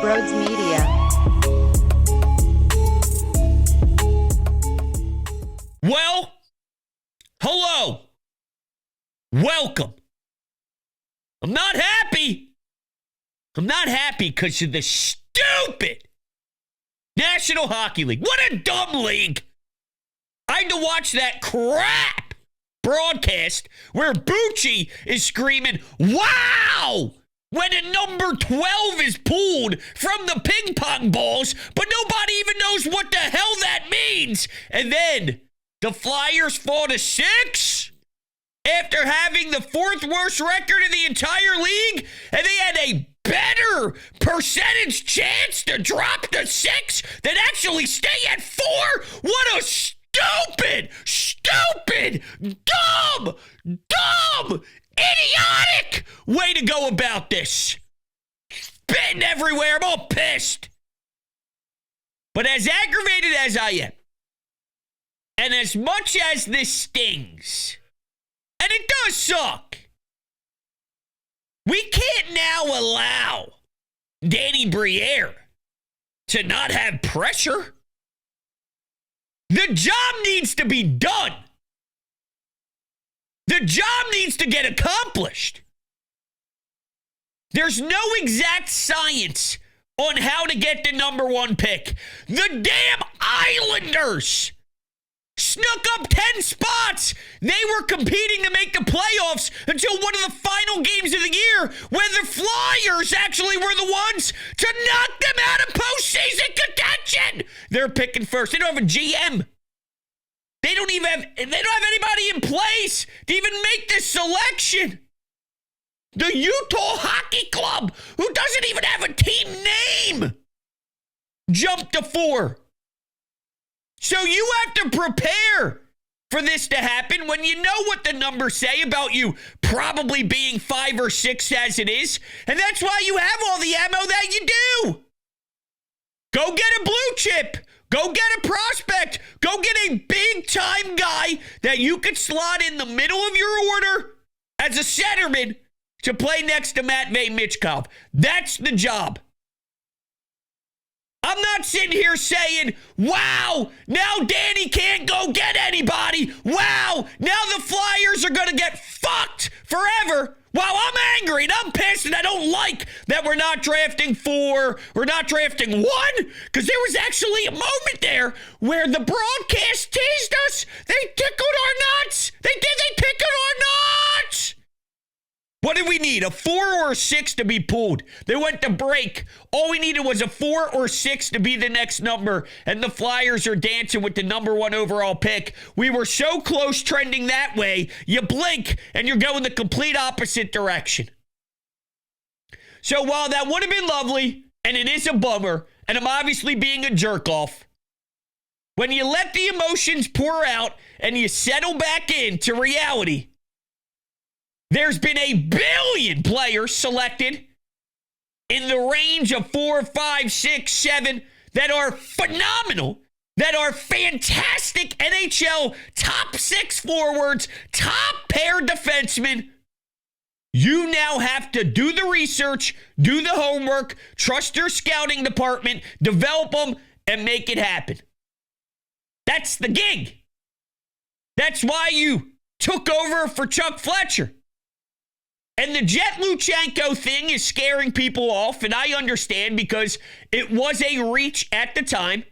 Brodes Media. Well, hello. Welcome. I'm not happy. I'm not happy because of the stupid National Hockey League. What a dumb league. I had to watch that crap broadcast where Bucci is screaming, "Wow!" when a number 12 is pulled from the ping pong balls, but nobody even knows what the hell that means. And then the Flyers fall to 6 after having the 4th worst record in the entire league, and they had a better percentage chance to drop to 6 than actually stay at 4. What a stupid, dumb, idiotic way to go about this. Spitting everywhere. I'm all pissed. But as aggravated as I am, and as much as this stings, and it does suck, we can't now allow Danny Briere to not have pressure. The job needs to be done. The job needs to get accomplished. There's no exact science on how to get the number 1 pick. The damn Islanders snuck up 10 spots. They were competing to make the playoffs until one of the final games of the year when the Flyers actually were the ones to knock them out of postseason contention. They're picking first. They don't have a GM. They don't have anybody in place to even make this selection. The Utah Hockey Club, who doesn't even have a team name, jumped to 4. So you have to prepare for this to happen when you know what the numbers say about you probably being 5 or 6 as it is. And that's why you have all the ammo that you do. Go get a blue chip. Go get a prospect. Go get a big-time guy that you could slot in the middle of your order as a centerman to play next to Matvei Michkov. That's the job. I'm not sitting here saying, wow, now Danny can't go get anybody. Wow, now the Flyers are going to get fucked forever. Wow, I'm angry and I'm pissed and I don't like that we're not drafting 4, we're not drafting 1, because there was actually a moment there where the broadcast teased us. They tickled our nuts. They tickled our nuts. What did we need? A 4 or a 6 to be pulled. They went to break. All we needed was a 4 or 6 to be the next number, and the Flyers are dancing with the number 1 overall pick. We were so close trending that way, you blink, and you're going the complete opposite direction. So while that would have been lovely, and it is a bummer, and I'm obviously being a jerk-off, when you let the emotions pour out and you settle back into reality, there's been a billion players selected in the range of 4, 5, 6, 7 that are phenomenal, that are fantastic NHL top 6 forwards, top pair defensemen. You now have to do the research, do the homework, trust your scouting department, develop them, and make it happen. That's the gig. That's why you took over for Chuck Fletcher. And the Jet Luchenko thing is scaring people off, and I understand because it was a reach at the time.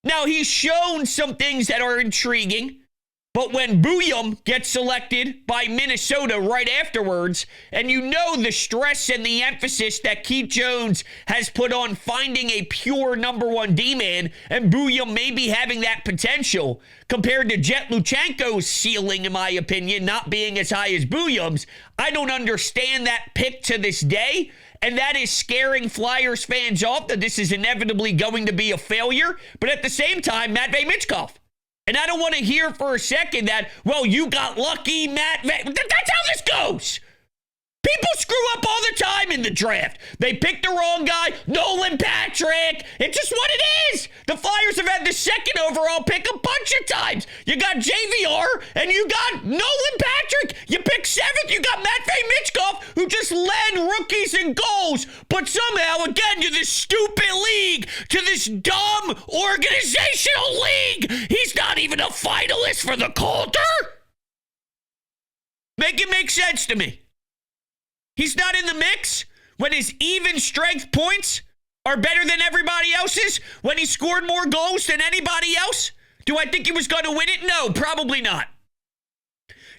Now, he's shown some things that are intriguing, but when Booyum gets selected by Minnesota right afterwards, and you know the stress and the emphasis that Keith Jones has put on finding a pure number 1 D-man, and Booyum maybe having that potential compared to Jet Luchenko's ceiling, in my opinion, not being as high as Booyum's, I don't understand that pick to this day, and that is scaring Flyers fans off that this is inevitably going to be a failure, but at the same time, Matvei Michkov. And I don't want to hear for a second that, well, you got lucky, Matt. That's how this goes. People screw up all the time in the draft. They pick the wrong guy, Nolan Patrick. It's just what it is. The Flyers have had the second overall pick a bunch of times. You got JVR and you got Nolan Patrick. You pick seventh, you got Matvei Michkov, who just led rookies in goals. But somehow, again, to this stupid league, to this dumb organizational league, he's not even a finalist for the Calder? Make it make sense to me. He's not in the mix when his even strength points are better than everybody else's, when he scored more goals than anybody else. Do I think he was going to win it? No, probably not.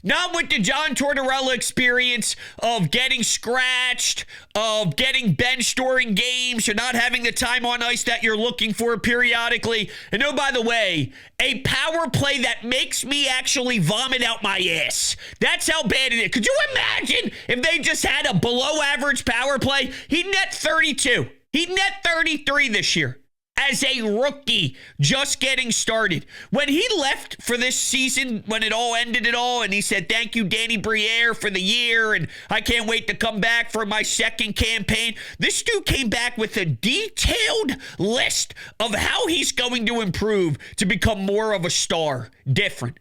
Not with the John Tortorella experience of getting scratched, of getting benched during games, or not having the time on ice that you're looking for periodically. And oh, by the way, a power play that makes me actually vomit out my ass. That's how bad it is. Could you imagine if they just had a below average power play? He'd net 32. He'd net 33 this year. As a rookie, just getting started. When he left for this season, when it all ended it all, and he said, thank you, Danny Briere, for the year, and I can't wait to come back for my second campaign. This dude came back with a detailed list of how he's going to improve to become more of a star. Different.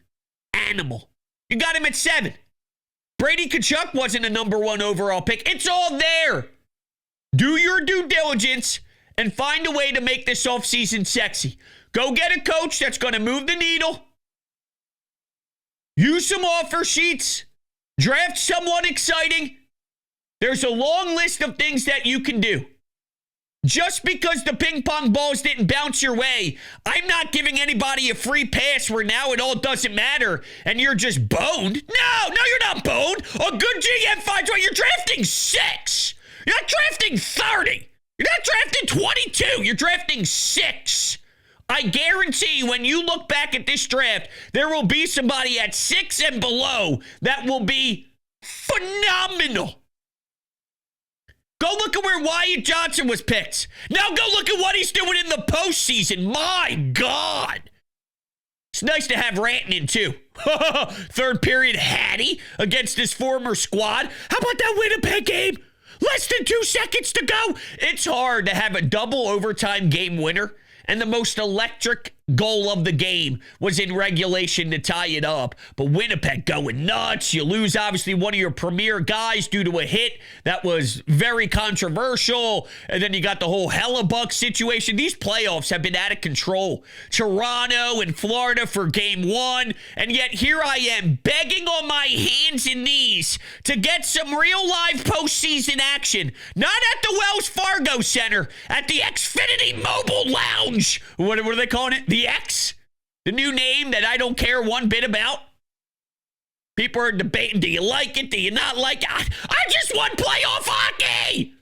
Animal. You got him at 7. Brady Tkachuk wasn't a number 1 overall pick. It's all there. Do your due diligence and find a way to make this offseason sexy. Go get a coach that's going to move the needle. Use some offer sheets. Draft someone exciting. There's a long list of things that you can do. Just because the ping pong balls didn't bounce your way, I'm not giving anybody a free pass where now it all doesn't matter and you're just boned. No, you're not boned. A good GM finds out you're drafting 6. You're not drafting 30. You're not drafting 22. You're drafting 6. I guarantee when you look back at this draft, there will be somebody at 6 and below that will be phenomenal. Go look at where Wyatt Johnson was picked. Now go look at what he's doing in the postseason. My God. It's nice to have Rantanen, too. Third period Hattie against his former squad. How about that Winnipeg game? Less than 2 seconds to go. It's hard to have a double overtime game winner, and the most electric goal of the game was in regulation to tie it up. But Winnipeg going nuts. You lose, obviously, one of your premier guys due to a hit that was very controversial. And then you got the whole Hellebuck situation. These playoffs have been out of control. Toronto and Florida for game 1. And yet here I am begging on my hands and knees to get some real live postseason action. Not at the Wells Fargo Center, at the Xfinity Mobile Lounge. What are they calling it? The X? The new name that I don't care one bit about? People are debating, do you like it? Do you not like it? I just want playoff hockey!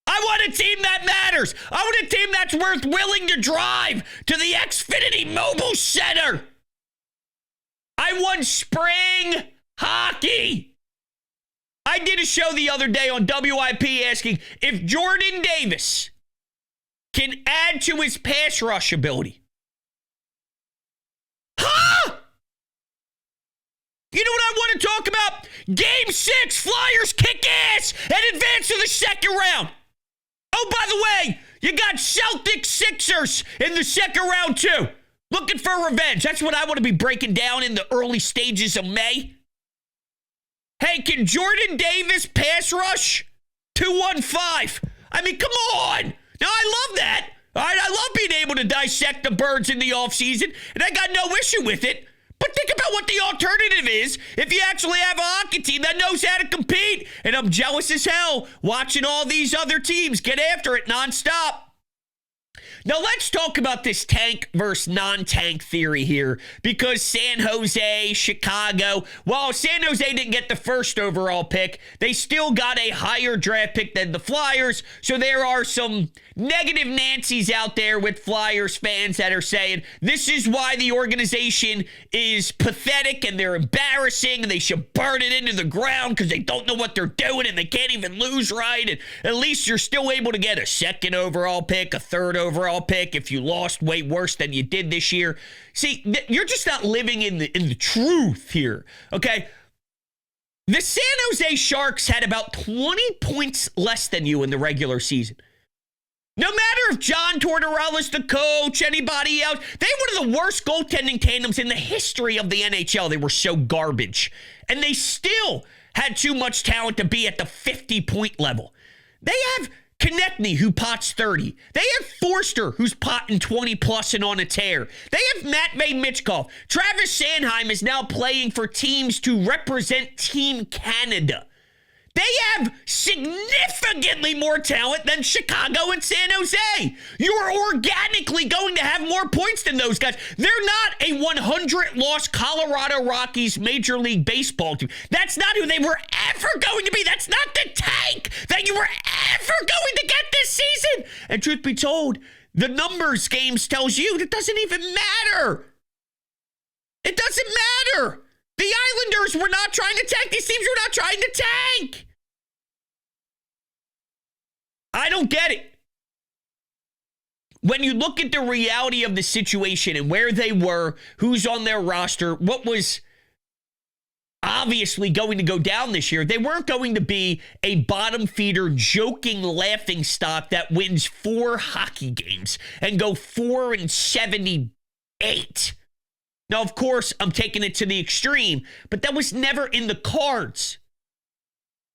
I want a team that matters! I want a team that's worth willing to drive to the Xfinity Mobile Center! I want spring hockey! I did a show the other day on WIP asking if Jordan Davis can add to his pass rush ability. Huh? You know what I want to talk about? Game 6, Flyers kick ass and advance to the second round. Oh, by the way, you got Celtics Sixers in the second round too. Looking for revenge. That's what I want to be breaking down in the early stages of May. Hey, can Jordan Davis pass rush? 215. I mean, come on. Now, I love that. All right, I love being able to dissect the birds in the offseason, and I got no issue with it. But think about what the alternative is if you actually have a hockey team that knows how to compete. And I'm jealous as hell watching all these other teams get after it nonstop. Now, let's talk about this tank versus non-tank theory here, because San Jose, Chicago, while San Jose didn't get the first overall pick, they still got a higher draft pick than the Flyers, so there are some negative Nancy's out there with Flyers fans that are saying this is why the organization is pathetic and they're embarrassing and they should burn it into the ground because they don't know what they're doing and they can't even lose right, and at least you're still able to get a second overall pick, a third overall pick if you lost way worse than you did this year. See, you're just not living in the truth here, okay? The San Jose Sharks had about 20 points less than you in the regular season. No matter if John Tortorella's the coach, anybody else, they were one of the worst goaltending tandems in the history of the NHL. They were so garbage. And they still had too much talent to be at the 50-point level. They have Konechny, who pots 30. They have Forster, who's potting 20-plus and on a tear. They have Matvei Michkov. Travis Sanheim is now playing for teams to represent Team Canada. They have significantly more talent than Chicago and San Jose. You're organically going to have more points than those guys. They're not a 100-loss Colorado Rockies Major League Baseball team. That's not who they were ever going to be. That's not the tank that you were ever going to get this season. And truth be told, the numbers games tells you it doesn't even matter. It doesn't matter. The Islanders were not trying to tank. These teams were not trying to tank. I don't get it. When you look at the reality of the situation and where they were, who's on their roster, what was obviously going to go down this year, they weren't going to be a bottom feeder, joking, laughing stock that wins 4 hockey games and go 4-78. Now, of course, I'm taking it to the extreme, but that was never in the cards.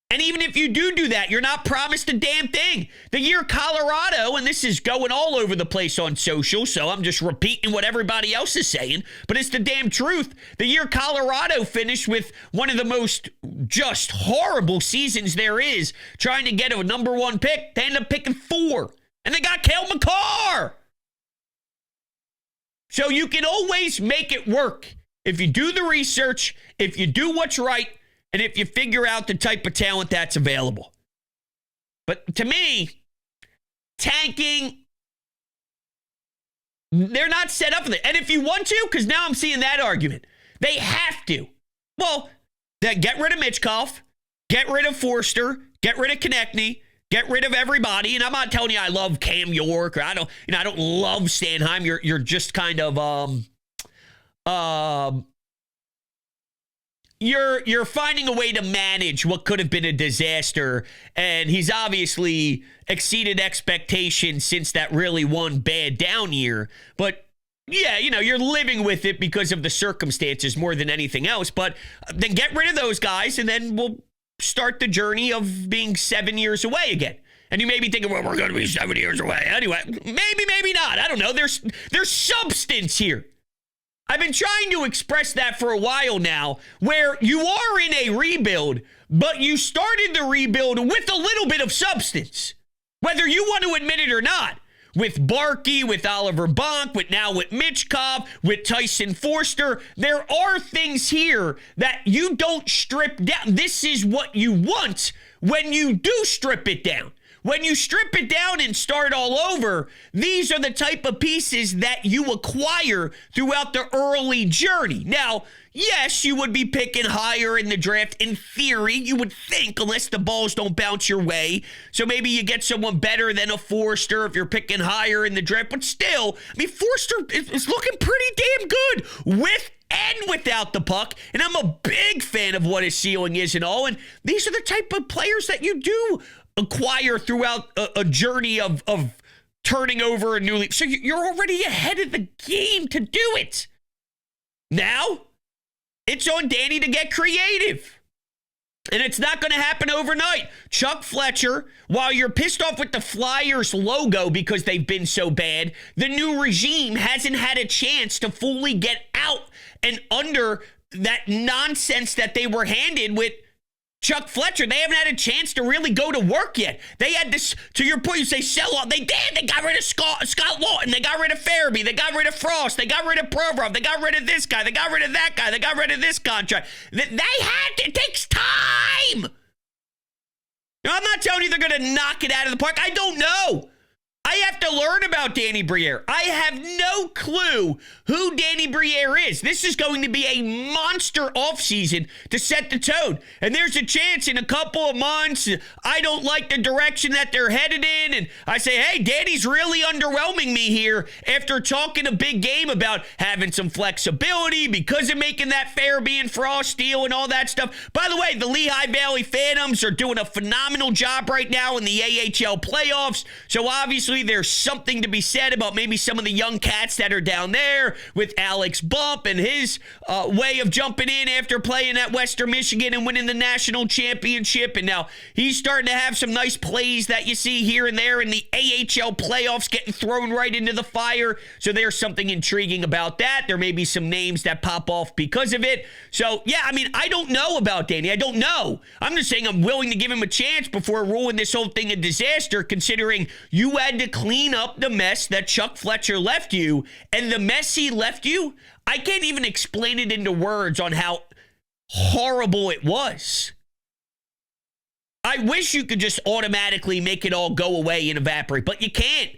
And even if you do that, you're not promised a damn thing. The year Colorado, and this is going all over the place on social, so I'm just repeating what everybody else is saying, but it's the damn truth. The year Colorado finished with one of the most just horrible seasons there is, trying to get a number 1 pick. They ended up picking 4, and they got Cale Makar. So you can always make it work if you do the research, if you do what's right, and if you figure out the type of talent that's available. But to me, tanking, they're not set up for it. And if you want to, because now I'm seeing that argument, they have to. Well, then get rid of Michkov, get rid of Forster, get rid of Konechny, get rid of everybody. And I'm not telling you I love Cam York or I don't love Sanheim. You're just kind of you're finding a way to manage what could have been a disaster, and he's obviously exceeded expectations since that really one bad down year. But yeah, you're living with it because of the circumstances more than anything else. But then get rid of those guys, and then we'll start the journey of being 7 years away again. And you may be thinking, well, we're going to be 7 years away. Anyway, maybe not. I don't know. There's substance here. I've been trying to express that for a while now, where you are in a rebuild, but you started the rebuild with a little bit of substance, whether you want to admit it or not. With Barkey, with Oliver Bonk, with Michkov, with Tyson Forster, there are things here that you don't strip down. This is what you want when you do strip it down. When you strip it down and start all over, these are the type of pieces that you acquire throughout the early journey. Now, yes, you would be picking higher in the draft. In theory, you would think, unless the balls don't bounce your way. So maybe you get someone better than a Forster if you're picking higher in the draft. But still, Forster is looking pretty damn good with and without the puck. And I'm a big fan of what his ceiling is and all. And these are the type of players that you do acquire throughout a journey of turning over a new leaf. So you're already ahead of the game to do it. Now, it's on Danny to get creative. And it's not going to happen overnight. Chuck Fletcher, while you're pissed off with the Flyers logo because they've been so bad, the new regime hasn't had a chance to fully get out and under that nonsense that they were handed with Chuck Fletcher. They haven't had a chance to really go to work yet. They had this, to your point, you say sell off. They did. They got rid of Scott Lawton. They got rid of Farabee. They got rid of Frost. They got rid of Provorov. They got rid of this guy. They got rid of that guy. They got rid of this contract. It takes time. Now, I'm not telling you they're going to knock it out of the park. I don't know. I have to learn about Danny Briere. I have no clue who Danny Briere is. This is going to be a monster offseason to set the tone. And there's a chance in a couple of months, I don't like the direction that they're headed in. And I say, hey, Danny's really underwhelming me here after talking a big game about having some flexibility because of making that Fairby Frost deal and all that stuff. By the way, the Lehigh Valley Phantoms are doing a phenomenal job right now in the AHL playoffs. So obviously there's something to be said about maybe some of the young cats that are down there with Alex Bump and his way of jumping in after playing at Western Michigan and winning the national championship. And now he's starting to have some nice plays that you see here and there in the AHL playoffs getting thrown right into the fire. So there's something intriguing about that. There may be some names that pop off because of it. So yeah, I mean, I don't know about Danny. I don't know. I'm just saying I'm willing to give him a chance before ruling this whole thing a disaster, considering you had to clean up the mess that Chuck Fletcher left you. And the mess he left you, I can't even explain it into words on how horrible it was. I wish you could just automatically make it all go away and evaporate, but you can't.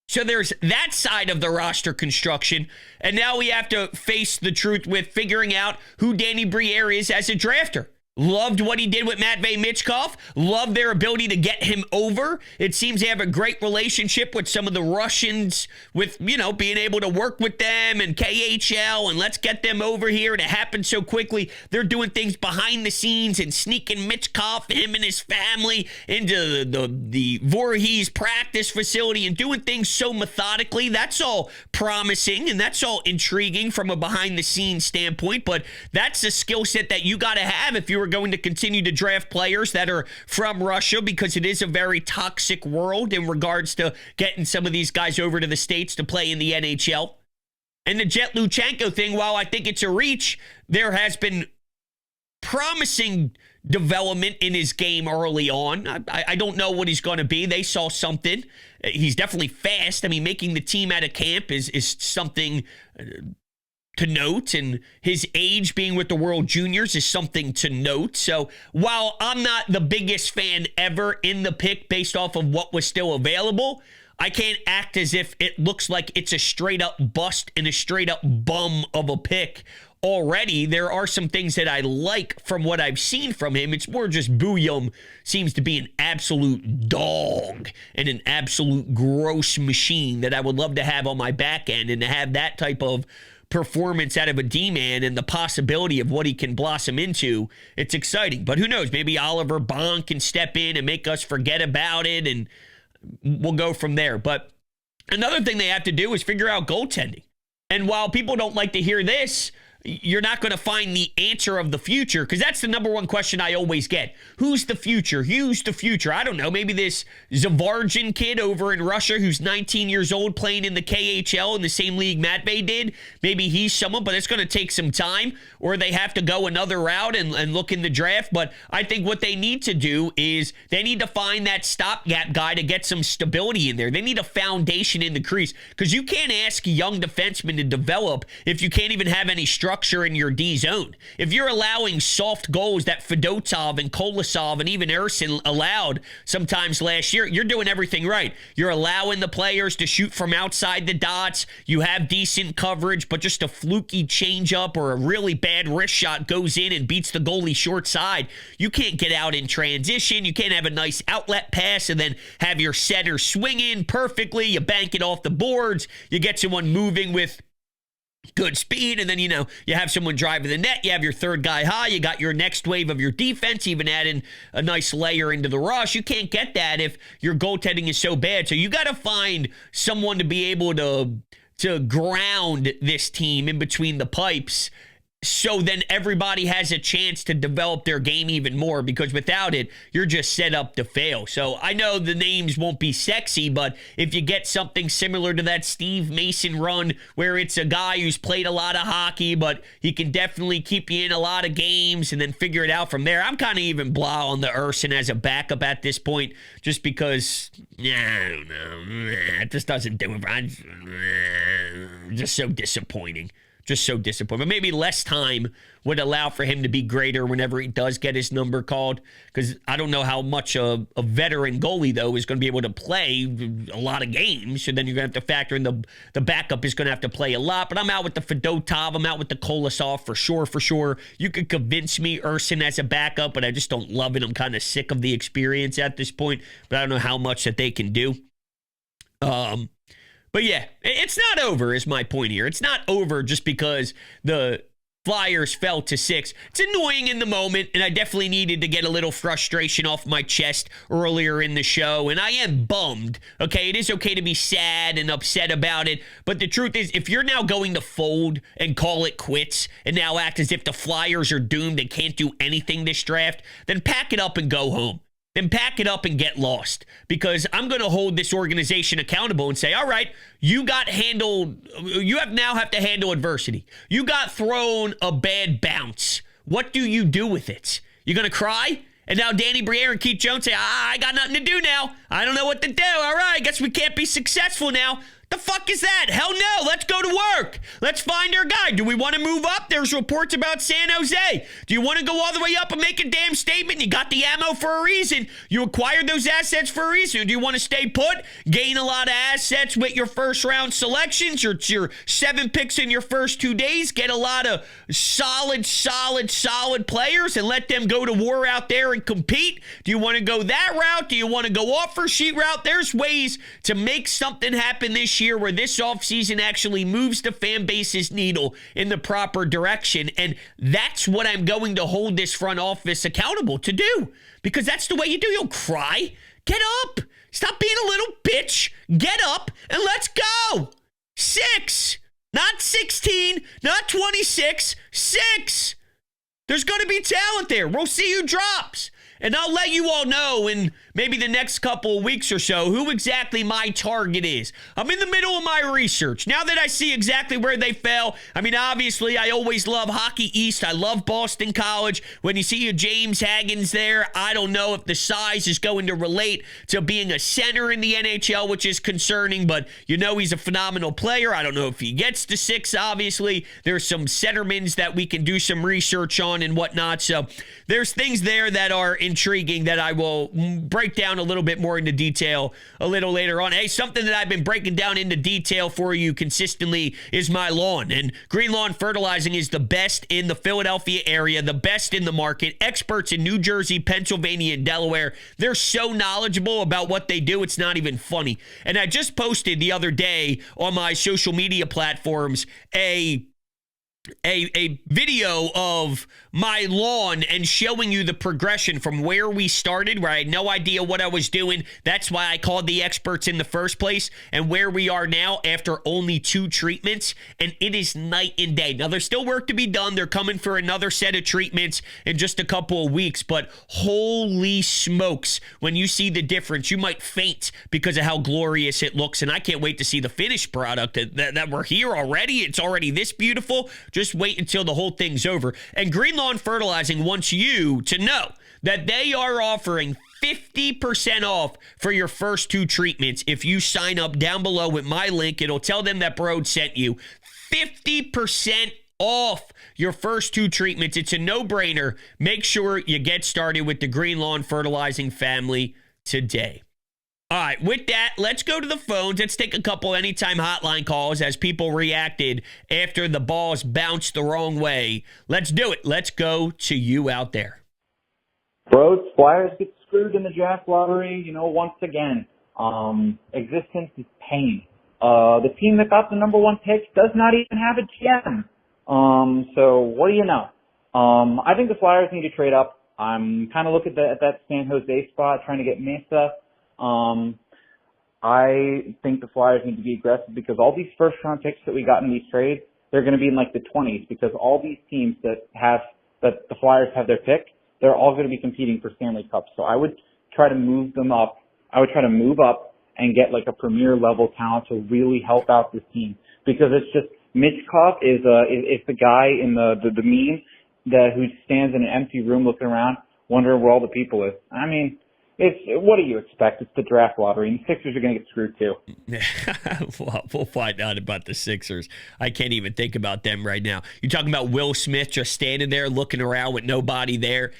So there's that side of the roster construction, and now we have to face the truth with figuring out who Danny Briere is as a drafter. Loved what he did with Matvei Michkov. Loved their ability to get him over. It seems they have a great relationship with some of the Russians with, being able to work with them and KHL and let's get them over here. And it happened so quickly. They're doing things behind the scenes and sneaking Michkov, him and his family, into the Voorhees practice facility and doing things so methodically. That's all promising and that's all intriguing from a behind the scenes standpoint. But that's a skill set that you got to have if you were going to continue to draft players that are from Russia, because it is a very toxic world in regards to getting some of these guys over to the States to play in the NHL. And the Jet Luchenko thing, while I think it's a reach, there has been promising development in his game early on. I don't know what he's going to be. They saw something. He's definitely fast. I mean, making the team out of camp is something to note, and his age being with the World Juniors is something to note. So while I'm not the biggest fan ever in the pick based off of what was still available, I can't act as if it looks like it's a straight up bust and a straight up bum of a pick already. There are some things that I like from what I've seen from him. It's more just Bouillon seems to be an absolute dog and an absolute gross machine that I would love to have on my back end, and to have that type of performance out of a D-man and the possibility of what he can blossom into, it's exciting. But who knows? Maybe Oliver Bonk can step in and make us forget about it, and we'll go from there. But another thing they have to do is figure out goaltending. And while people don't like to hear this, you're not going to find the answer of the future, because that's the number one question I always get. Who's the future? Who's the future? I don't know. Maybe this Zavargin kid over in Russia who's 19 years old playing in the KHL in the same league Matvei did. Maybe he's someone, but it's going to take some time, or they have to go another route and look in the draft. But I think what they need to do is they need to find that stopgap guy to get some stability in there. They need a foundation in the crease, because you can't ask young defensemen to develop if you can't even have any structure in your D zone. If you're allowing soft goals that Fedotov and Kolosov and even Ersin allowed sometimes last year, you're doing everything right. You're allowing the players to shoot from outside the dots. You have decent coverage, but just a fluky changeup or a really bad wrist shot goes in and beats the goalie short side. You can't get out in transition. You can't have a nice outlet pass and then have your setter swing in perfectly. You bank it off the boards. You get someone moving with good speed, and then, you have someone driving the net. You have your third guy high. You got your next wave of your defense, even adding a nice layer into the rush. You can't get that if your goaltending is so bad. So you got to find someone to be able to ground this team in between the pipes, so then everybody has a chance to develop their game even more, because without it, you're just set up to fail. So I know the names won't be sexy, but if you get something similar to that Steve Mason run, where it's a guy who's played a lot of hockey, but he can definitely keep you in a lot of games and then figure it out from there. I'm kind of even blah on the Ersin as a backup at this point, just because, I don't know, it just doesn't do it. Just so disappointing. Just so disappointed. But maybe less time would allow for him to be greater whenever he does get his number called, because I don't know how much a veteran goalie, though, is going to be able to play a lot of games. So then you're going to have to factor in the backup is going to have to play a lot. But I'm out with the Fedotov. I'm out with the Kolosov for sure. You could convince me Urson as a backup, but I just don't love it. I'm kind of sick of the experience at this point, but I don't know how much that they can do. But yeah, it's not over is my point here. It's not over just because the Flyers fell to 6. It's annoying in the moment, and I definitely needed to get a little frustration off my chest earlier in the show, and I am bummed, okay? It is okay to be sad and upset about it, but the truth is, if you're now going to fold and call it quits and now act as if the Flyers are doomed and can't do anything this draft, then pack it up and go home. Then pack it up and get lost, because I'm going to hold this organization accountable and say, all right, you got handled. You now have to handle adversity. You got thrown a bad bounce. What do you do with it? You're going to cry? And now Danny Briere and Keith Jones say, I got nothing to do now. I don't know what to do. All right, guess we can't be successful now. The fuck is that? Hell no. Let's go to work. Let's find our guy. Do we want to move up? There's reports about San Jose. Do you want to go all the way up and make a damn statement? You got the ammo for a reason. You acquired those assets for a reason. Do you want to stay put? Gain a lot of assets with your first round selections, your 7 picks in your first 2 days, get a lot of solid players and let them go to war out there and compete? Do you want to go that route? Do you want to go offer sheet route? There's ways to make something happen this year where this offseason actually moves the fan base's needle in the proper direction. And that's what I'm going to hold this front office accountable to do, because that's the way you do. You'll cry. Get up. Stop being a little bitch. Get up and let's go. 6, not 16, not 26, 6. There's going to be talent there. We'll see who drops. And I'll let you all know in maybe the next couple of weeks or so who exactly my target is. I'm in the middle of my research. Now that I see exactly where they fell, I mean, obviously, I always love Hockey East. I love Boston College. When you see a James Haggins there, I don't know if the size is going to relate to being a center in the NHL, which is concerning, but you know he's a phenomenal player. I don't know if he gets to 6, obviously. There's some centermans that we can do some research on and whatnot. So there's things there that are intriguing that I will break down a little bit more into detail a little later on. Hey, something that I've been breaking down into detail for you consistently is my lawn. And Green Lawn Fertilizing is the best in the Philadelphia area, the best in the market. Experts in New Jersey, Pennsylvania, and Delaware. They're so knowledgeable about what they do, it's not even funny. And I just posted the other day on my social media platforms a video of my lawn and showing you the progression from where we started, where I had no idea what I was doing. That's why I called the experts in the first place, and where we are now after only 2 treatments, and it is night and day. Now, there's still work to be done. They're coming for another set of treatments in just a couple of weeks, but holy smokes, when you see the difference, you might faint because of how glorious it looks, and I can't wait to see the finished product that we're here already. It's already this beautiful. Just wait until the whole thing's over. And Green Lawn Fertilizing wants you to know that they are offering 50% off for your first 2 treatments. If you sign up down below with my link, it'll tell them that Brodes sent you. 50% off your first 2 treatments. It's a no-brainer. Make sure you get started with the Green Lawn Fertilizing family today. All right, with that, let's go to the phones. Let's take a couple anytime hotline calls as people reacted after the balls bounced the wrong way. Let's do it. Let's go to you out there. Brodes, Flyers get screwed in the draft lottery, once again. Existence is pain. The team that got the number 1 pick does not even have a GM. So what do you know? I think the Flyers need to trade up. I'm kind of looking at that San Jose spot, trying to get Mesa. I think the Flyers need to be aggressive because all these first-round picks that we got in these trades, they're going to be in like the 20s because all these teams that the Flyers have their pick, they're all going to be competing for Stanley Cups. So I would try to move them up. I would try to move up and get like a premier level talent to really help out this team because it's just Mitchkov is the guy in the meme who stands in an empty room looking around, wondering where all the people is. I mean, what do you expect? It's the draft lottery, and the Sixers are going to get screwed too. Well, we'll find out about the Sixers. I can't even think about them right now. You're talking about Will Smith just standing there looking around with nobody there.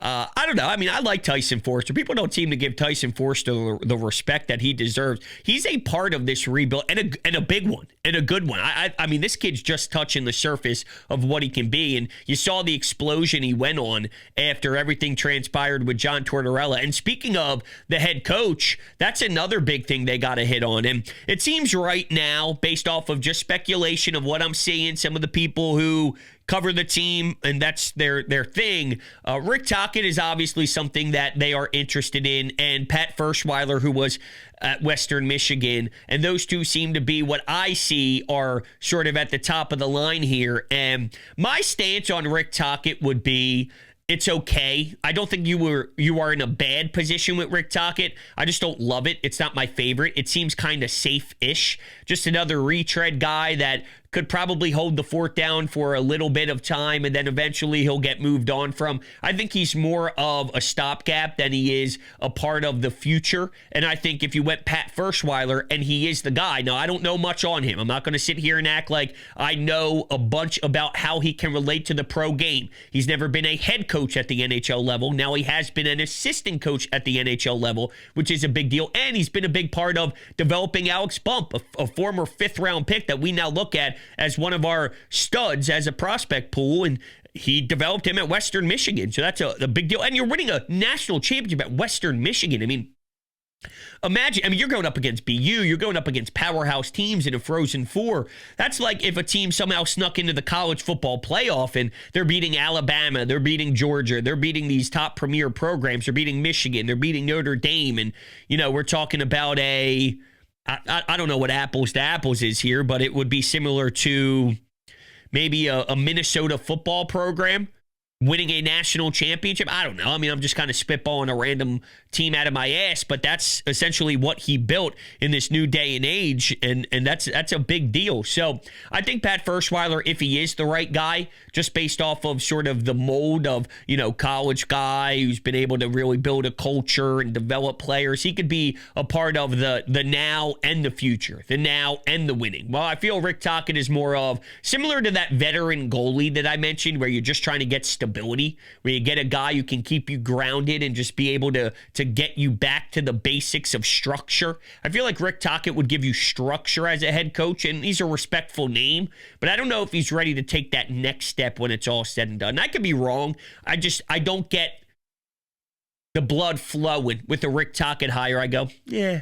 I don't know. I mean, I like Tyson Forster. People don't seem to give Tyson Forster the respect that he deserves. He's a part of this rebuild, and a big one, and a good one. I mean, this kid's just touching the surface of what he can be, and you saw the explosion he went on after everything transpired with John Tortorella. And speaking of the head coach, that's another big thing they got to hit on. And it seems right now, based off of just speculation of what I'm seeing, some of the people who cover the team, and that's their thing. Rick Tocchet is obviously something that they are interested in, and Pat Ferschweiler, who was at Western Michigan, and those two seem to be what I see are sort of at the top of the line here. And my stance on Rick Tocchet would be, it's okay. I don't think you are in a bad position with Rick Tocchet. I just don't love it. It's not my favorite. It seems kind of safe-ish. Just another retread guy that could probably hold the fort down for a little bit of time, and then eventually he'll get moved on from. I think he's more of a stopgap than he is a part of the future. And I think if you went Pat Ferschweiler, and he is the guy. Now, I don't know much on him. I'm not going to sit here and act like I know a bunch about how he can relate to the pro game. He's never been a head coach at the NHL level. Now he has been an assistant coach at the NHL level, which is a big deal. And he's been a big part of developing Alex Bump, a former fifth-round pick that we now look at as one of our studs as a prospect pool, and he developed him at Western Michigan. So that's a big deal. And you're winning a national championship at Western Michigan. I mean, imagine, you're going up against BU, you're going up against powerhouse teams in a Frozen Four. That's like if a team somehow snuck into the college football playoff and they're beating Alabama, they're beating Georgia, they're beating these top premier programs, they're beating Michigan, they're beating Notre Dame, and, we're talking about I don't know what apples to apples is here, but it would be similar to maybe a Minnesota football program winning a national championship. I don't know. I'm just kind of spitballing a random team out of my ass, but that's essentially what he built in this new day and age, and that's a big deal. So I think Pat Ferschweiler, if he is the right guy, just based off of sort of the mold of, college guy who's been able to really build a culture and develop players, he could be a part of the now and the future, the now and the winning. Well, I feel Rick Tocchet is more of similar to that veteran goalie that I mentioned, where you're just trying to get stability, where you get a guy who can keep you grounded and just be able to get you back to the basics of structure. I feel like Rick Tocchet would give you structure as a head coach, and he's a respectful name, but I don't know if he's ready to take that next step when it's all said and done. I could be wrong. I don't get the blood flowing with the Rick Tocchet hire. I go, yeah.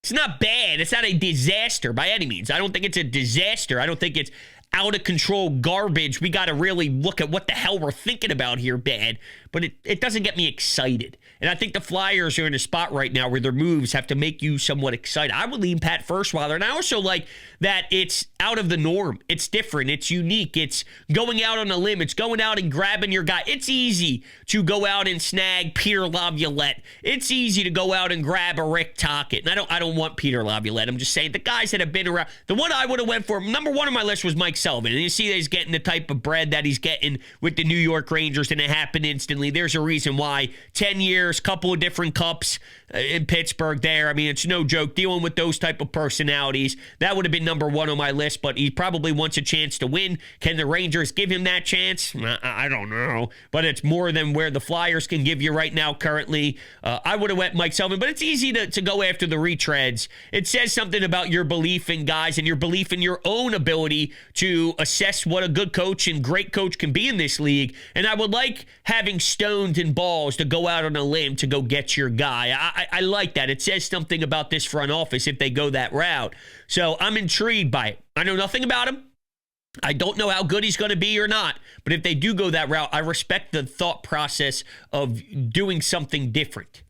It's not bad. It's not a disaster by any means. I don't think it's a disaster. I don't think it's out of control garbage. We got to really look at what the hell we're thinking about here bad, but it doesn't get me excited. And I think the Flyers are in a spot right now where their moves have to make you somewhat excited. I would lean Pat Ferschweiler, and I also like that it's out of the norm. It's different. It's unique. It's going out on a limb. It's going out and grabbing your guy. It's easy to go out and snag Peter Laviolette. It's easy to go out and grab a Rick Tocchet. And I don't want Peter Laviolette. I'm just saying the guys that have been around. The one I would have went for, number one on my list was Mike Sullivan. And you see that he's getting the type of bread that he's getting with the New York Rangers, and it happened instantly. There's a reason why. 10 years, couple of different cups in Pittsburgh there. It's no joke dealing with those type of personalities. That would have been number one on my list, but he probably wants a chance to win. Can the Rangers give him that chance? I don't know, but it's more than where the Flyers can give you right now currently. I would have went Mike Sullivan, but it's easy to go after the retreads. It says something about your belief in guys and your belief in your own ability to assess what a good coach and great coach can be in this league. And I would like having stones and balls to go out on a limb to go get your guy. I like that. It says something about this front office if they go that route. So I'm intrigued by it. I know nothing about him. I don't know how good he's going to be or not. But if they do go that route, I respect the thought process of doing something different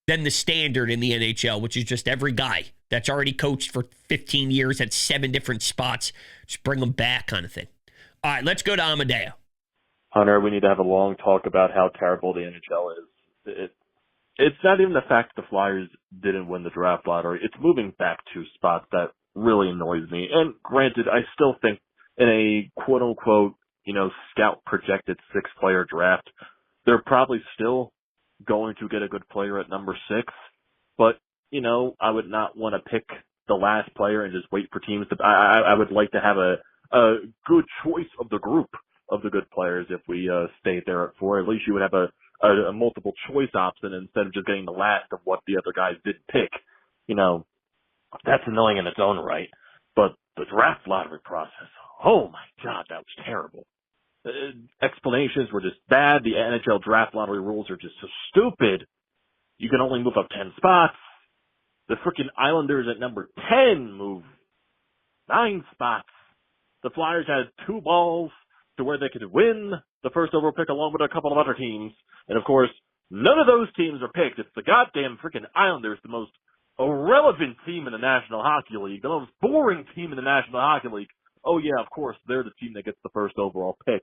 than the standard in the NHL, which is just every guy that's already coached for 15 years at 7 different spots, just bring them back kind of thing. All right, let's go to Amadeo. Hunter, we need to have a long talk about how terrible the NHL is. It's not even the fact that the Flyers didn't win the draft lottery. It's moving back 2 spots that really annoys me. And granted, I still think in a quote-unquote, scout projected 6-player draft, they're probably still going to get a good player at number 6. But, you know, I would not want to pick the last player and just wait for teams to, I would like to have a good choice of the group of the good players if we stayed there at 4. At least you would have a multiple choice option instead of just getting the last of what the other guys didn't pick. You know, that's annoying in its own right. But the draft lottery process, oh my God, that was terrible. Explanations were just bad. The NHL Draft Lottery rules are just so stupid. You can only move up 10 spots. The freaking Islanders at number 10 moved 9 spots. The Flyers had 2 balls to where they could win the first overall pick along with a couple of other teams. And of course, none of those teams are picked. It's the goddamn freaking Islanders, the most irrelevant team in the National Hockey League, the most boring team in the National Hockey League. Oh yeah, of course, they're the team that gets the first overall pick.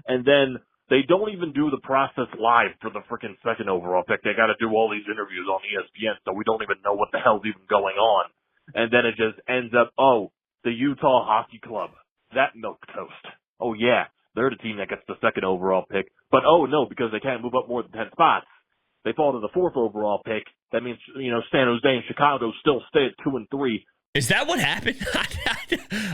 And then they don't even do the process live for the freaking second overall pick. They got to do all these interviews on ESPN, so we don't even know what the hell's even going on. And then it just ends up, oh, the Utah Hockey Club, that milquetoast. Oh yeah, they're the team that gets the second overall pick. But oh no, because they can't move up more than 10 spots, they fall to the 4th overall pick. That means, you know, San Jose and Chicago still stay at 2 and 3. Is that what happened?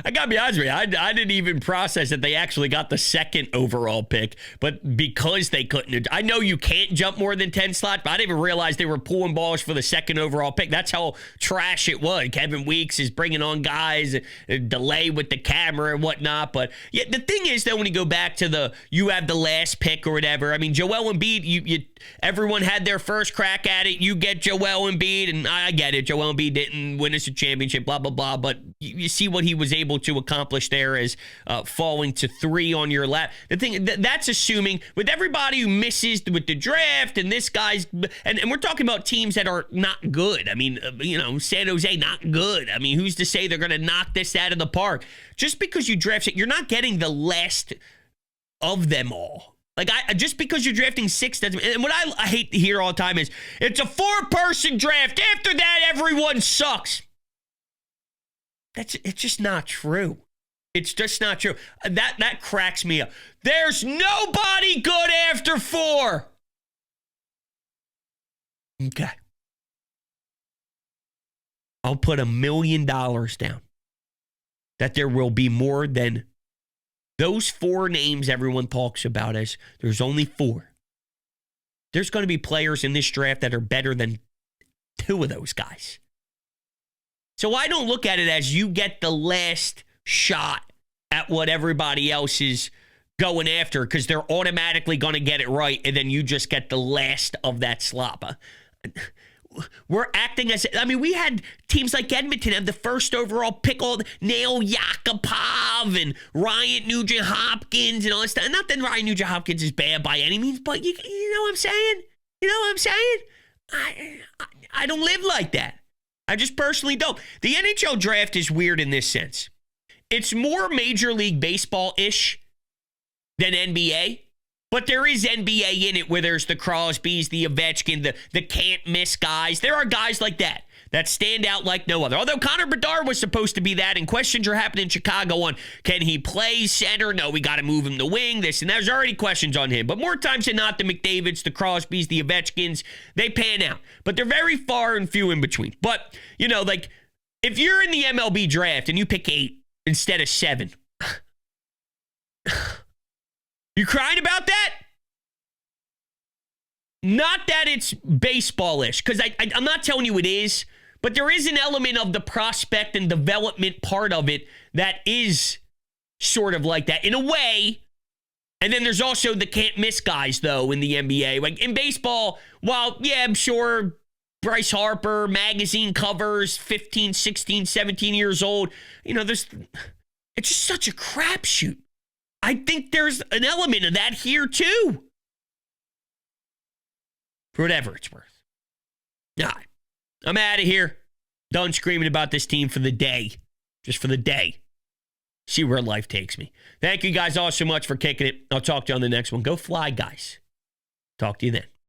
I got to be honest with you. I didn't even process that they actually got the second overall pick, but because they couldn't, I know you can't jump more than 10 slots, but I didn't even realize they were pulling balls for the second overall pick. That's how trash it was. Kevin Weeks is bringing on guys, a delay with the camera and whatnot. But yeah, the thing is, though, when you go back to you have the last pick or whatever, I mean, Joel Embiid, everyone had their first crack at it. You get Joel Embiid, and I get it. Joel Embiid didn't win us a championship, blah, blah, blah. But you see what he was able to accomplish there as falling to 3 on your lap. The thing that's assuming with everybody who misses with the draft and this guy's, and we're talking about teams that are not good. I mean, you know, San Jose, not good. I mean, who's to say they're going to knock this out of the park? Just because you draft it, you're not getting the last of them all. Like, just because you're drafting 6 doesn't. And what I hate to hear all the time is it's a 4-person draft. After that, everyone sucks. It's just not true. It's just not true. That cracks me up. There's nobody good after 4. Okay. I'll put $1 million down that there will be more than those 4 names everyone talks about as there's only 4. There's going to be players in this draft that are better than 2 of those guys. So I don't look at it as you get the last shot at what everybody else is going after because they're automatically going to get it right, and then you just get the last of that slop. We're acting as, I mean, we had teams like Edmonton have the first overall pick, all Nail Yakupov and Ryan Nugent-Hopkins and all this stuff. Not that Ryan Nugent-Hopkins is bad by any means, but you know what I'm saying? You know what I'm saying? I don't live like that. I just personally don't. The NHL draft is weird in this sense. It's more Major League Baseball-ish than NBA, but there is NBA in it where there's the Crosbys, the Ovechkin, the can't-miss guys. There are guys like that stand out like no other. Although Connor Bedard was supposed to be that, and questions are happening in Chicago on, can he play center? No, we got to move him to wing, this, and there's already questions on him. But more times than not, the McDavids, the Crosbys, the Ovechkins, they pan out. But they're very far and few in between. But, you know, like, if you're in the MLB draft and you pick 8 instead of 7, you crying about that? Not that it's baseball-ish, because I'm not telling you it is, but there is an element of the prospect and development part of it that is sort of like that in a way. And then there's also the can't-miss guys, though, in the NBA. Like, in baseball, while, yeah, I'm sure Bryce Harper, magazine covers, 15, 16, 17 years old, you know, it's just such a crapshoot. I think there's an element of that here, too. For whatever it's worth. All right. I'm out of here. Done screaming about this team for the day. Just for the day. See where life takes me. Thank you guys all so much for kicking it. I'll talk to you on the next one. Go Fly, guys. Talk to you then.